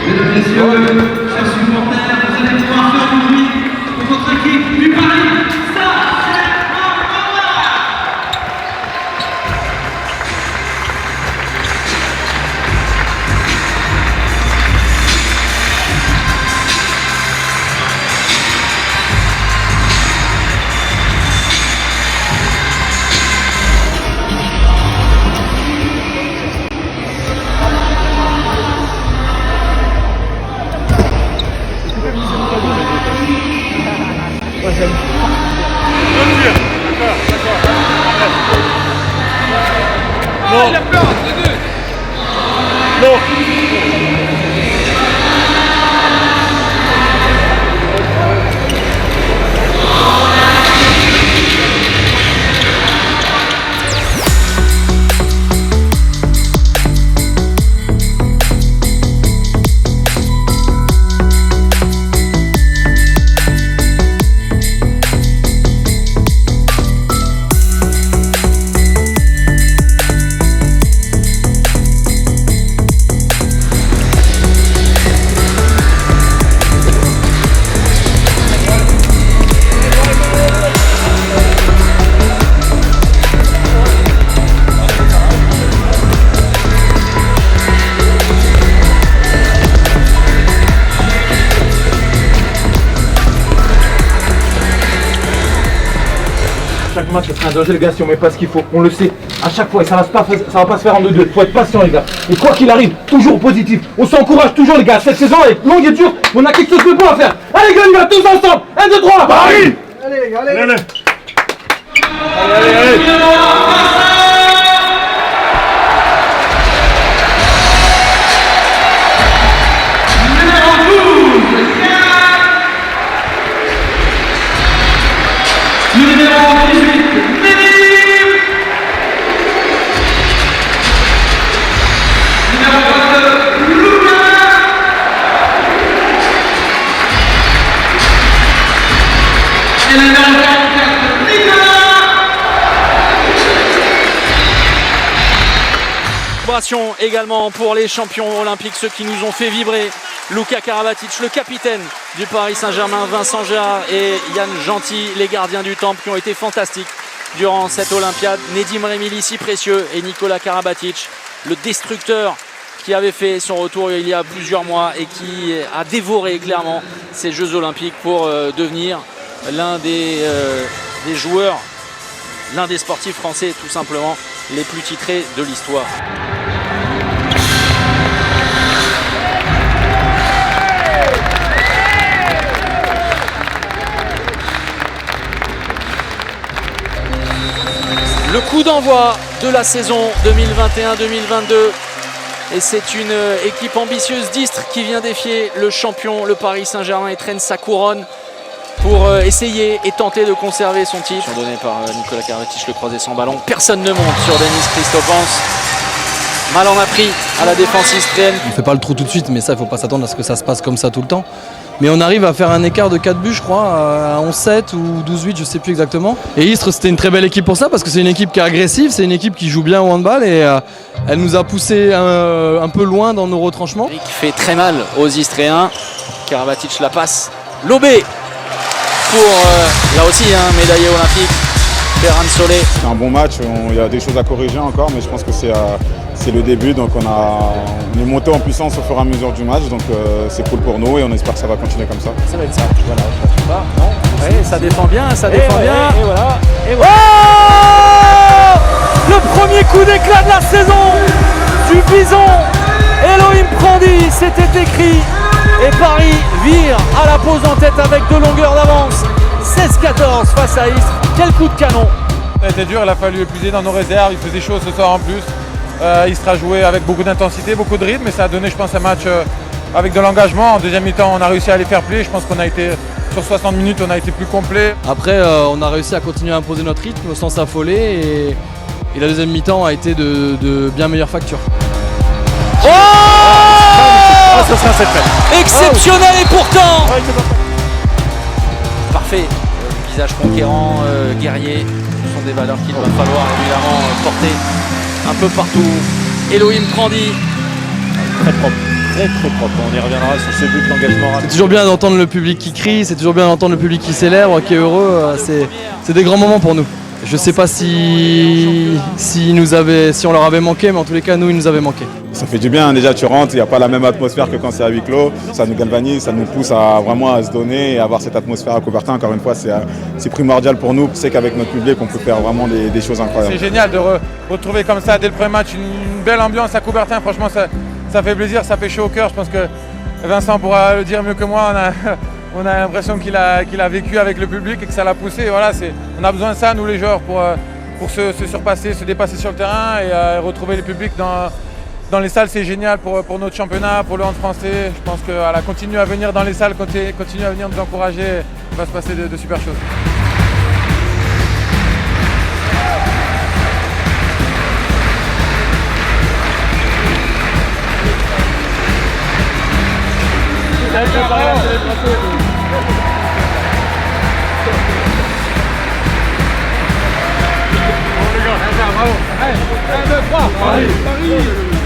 Mesdames, messieurs, chers supporters, vous allez pouvoir faire du bruit pour votre équipe du Paris Saint-Germain. Chaque match c'est un danger les gars si on met pas ce qu'il faut, on le sait à chaque fois et ça va pas se faire en 2-2, faut être patient les gars. Et quoi qu'il arrive, toujours positif, on s'encourage toujours les gars, cette saison est longue et dure, on a quelque chose de beau à faire. Allez gars, on y va tous ensemble, 1, 2, 3, Paris. Allez les gars, allez. Également pour les champions olympiques, ceux qui nous ont fait vibrer, Luka Karabatic, le capitaine du Paris Saint-Germain, Vincent Gérard et Yann Gentil, les gardiens du temple qui ont été fantastiques durant cette Olympiade, Nedim Remili si précieux et Nikola Karabatic, le destructeur qui avait fait son retour il y a plusieurs mois et qui a dévoré clairement ces Jeux olympiques pour devenir l'un des joueurs, l'un des sportifs français tout simplement les plus titrés de l'histoire. Le coup d'envoi de la saison 2021-2022 et c'est une équipe ambitieuse d'Istres qui vient défier le champion, le Paris Saint-Germain, et traîne sa couronne pour essayer et tenter de conserver son titre. Donné par Nikola Karabatic, le croisé sans ballon. Personne ne monte sur Denis Christophe. Mal en a pris à la défense istrienne. On ne fait pas le trou tout de suite, mais ça, il ne faut pas s'attendre à ce que ça se passe comme ça tout le temps. Mais on arrive à faire un écart de 4 buts, je crois, à 11-7 ou 12-8, je ne sais plus exactement. Et Istres, c'était une très belle équipe pour ça, parce que c'est une équipe qui est agressive, c'est une équipe qui joue bien au handball et elle nous a poussé un peu loin dans nos retranchements. Qui fait très mal aux Istréens. Karabatic la passe. Lobé pour, là aussi, médaillé olympique. Ferran Solé. C'est un bon match, il y a des choses à corriger encore, mais je pense que c'est le début, donc on est monté en puissance au fur et à mesure du match, donc c'est cool pour nous et on espère que ça va continuer comme ça. Ça va être ça, voilà, je pas, non. Ouais, ça défend bien, ça défend bien. Et voilà. Et voilà. Oh, le premier coup d'éclat de la saison du Bison. Elohim Prandi, c'était écrit. Et Paris vire à la pause en tête avec 2 longueurs d'avance. 16-14 face à Istres. Quel coup de canon. Ça a été dur, il a fallu épuiser dans nos réserves, il faisait chaud ce soir en plus. Istres a joué avec beaucoup d'intensité, beaucoup de rythme, et ça a donné, je pense, un match avec de l'engagement. En deuxième mi-temps, on a réussi à les faire plier. Je pense qu'on a été, sur 60 minutes, on a été plus complet. Après, on a réussi à continuer à imposer notre rythme sans s'affoler, et la deuxième mi-temps a été de bien meilleure facture. Oh, ça sera un 7-4. Exceptionnel et pourtant parfait. Visage conquérant, guerrier, ce sont des valeurs qu'il va falloir évidemment porter un peu partout. Elohim Prandi. Très propre, très propre. On y reviendra sur ce but d'engagement rapide. C'est toujours bien d'entendre le public qui crie, c'est toujours bien d'entendre le public qui célèbre, qui est heureux. C'est des grands moments pour nous. Je sais pas si on leur avait manqué, mais en tous les cas, nous, ils nous avaient manqué. Ça fait du bien, déjà tu rentres, il n'y a pas la même atmosphère que quand c'est à huis clos. Ça nous galvanise, ça nous pousse à vraiment à se donner et avoir cette atmosphère à Coubertin. Encore une fois, c'est primordial pour nous. C'est qu'avec notre public, on peut faire vraiment des choses incroyables. C'est génial de retrouver comme ça dès le premier match une belle ambiance à Coubertin. Franchement, ça fait plaisir, ça fait chaud au cœur. Je pense que Vincent pourra le dire mieux que moi. On a l'impression qu'il a vécu avec le public et que ça l'a poussé. Voilà, on a besoin de ça, nous les joueurs, pour se surpasser, se dépasser sur le terrain et retrouver le public dans les salles. C'est génial pour notre championnat, pour le hand français. Je pense qu'elle continue à venir dans les salles, continue à venir nous encourager. Il va se passer de super choses. Paris, Paris.